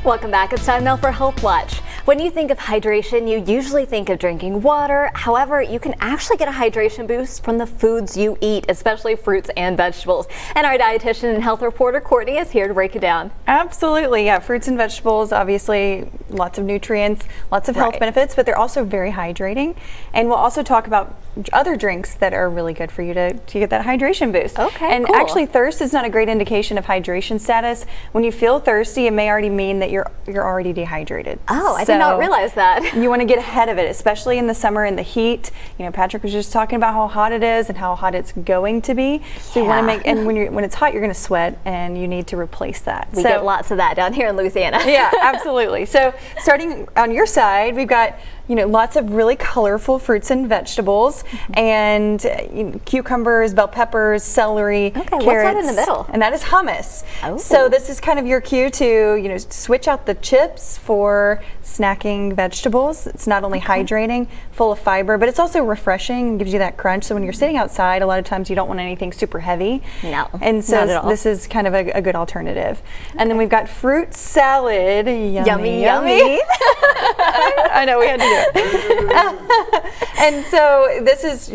Welcome back. It's time now for Health Watch. When you think of hydration, you usually think of drinking water. However, you can actually get a hydration boost from the foods you eat, especially fruits and vegetables. And our dietitian and health reporter, Courtney, is here to break it down. Absolutely. Yeah, fruits and vegetables, obviously lots of nutrients, lots of health benefits, but they're also very hydrating. And we'll also talk about other drinks that are really good for you to get that hydration boost. Okay, and cool. Actually, thirst is not a great indication of hydration status. When you feel thirsty, it may already mean that you're already dehydrated. Oh, I did not realize that. You want to get ahead of it, especially in the summer and the heat. You know, Patrick was just talking about how hot it is and how hot it's going to be. So you want to make, and when it's hot, you're going to sweat, and you need to replace that. We get lots of that down here in Louisiana. Yeah, absolutely. So starting on your side, we've got lots of really colorful fruits and vegetables, and cucumbers, bell peppers, celery, carrots. What's that in the middle? And that is hummus. Oh. So this is kind of your cue to switch out the chips for snacking vegetables. It's not only hydrating, full of fiber, but it's also refreshing, gives you that crunch. So when you're sitting outside, a lot of times you don't want anything super heavy. No, and so not at all. this is kind of a good alternative. And then we've got fruit salad. Yummy, yummy. I know we had to do it. And so this is,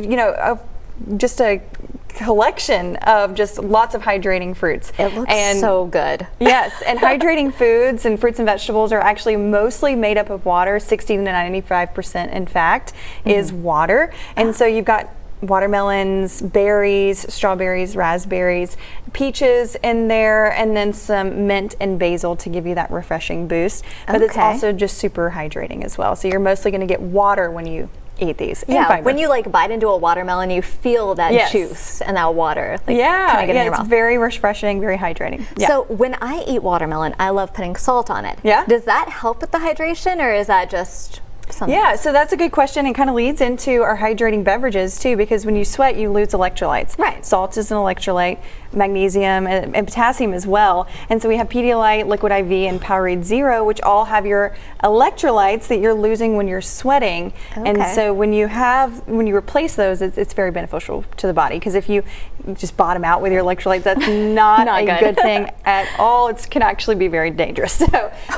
just a collection of just lots of hydrating fruits. It looks so good. Yes, and hydrating foods and fruits and vegetables are actually mostly made up of water. 60 to 95%, in fact, is water. And so you've got watermelons, berries, strawberries, raspberries, peaches in there, and then some mint and basil to give you that refreshing boost. But it's also just super hydrating as well. So you're mostly going to get water when you eat these. Yeah, when you bite into a watermelon, you feel that juice and that water. In your it's mouth. very refreshing, very hydrating. Yeah. So when I eat watermelon, I love putting salt on it. Yeah. Does that help with the hydration, or is that just something? Yeah, so that's a good question, and kind of leads into our hydrating beverages too, because when you sweat, you lose electrolytes. Right. Salt is an electrolyte, magnesium and potassium as well. And so we have Pedialyte, Liquid IV, and Powerade Zero, which all have your electrolytes that you're losing when you're sweating. And so when you replace those, it's very beneficial to the body, because if you just bottom out with your electrolytes, that's not a good thing at all. It can actually be very dangerous. So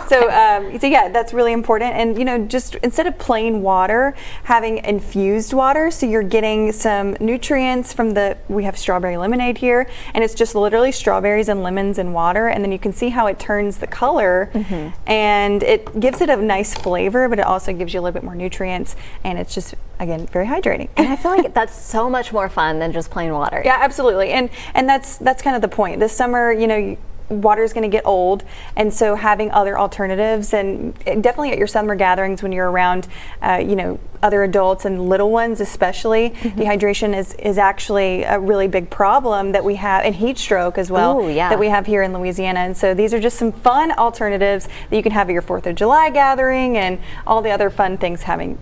yeah, that's really important. And just instead of plain water, having infused water, so you're getting some nutrients from we have strawberry lemonade here, and it's just literally strawberries and lemons and water, and then you can see how it turns the color, and it gives it a nice flavor, but it also gives you a little bit more nutrients, and it's just, again, very hydrating. And I feel like that's so much more fun than just plain water. Yeah, absolutely. And that's kind of the point. This summer, water is going to get old, and so having other alternatives, and definitely at your summer gatherings when you're around other adults and little ones especially, dehydration is actually a really big problem that we have, and heat stroke as well. That we have here in Louisiana. And so these are just some fun alternatives that you can have at your 4th of July gathering and all the other fun things happening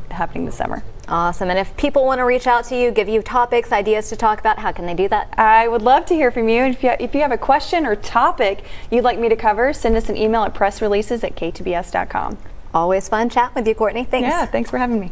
this summer. Awesome. And if people want to reach out to you, give you topics, ideas to talk about, how can they do that? I would love to hear from you. If you have a question or topic you'd like me to cover, send us an email at pressreleases@ktbs.com. Always fun chatting with you, Courtney. Thanks. Yeah, thanks for having me.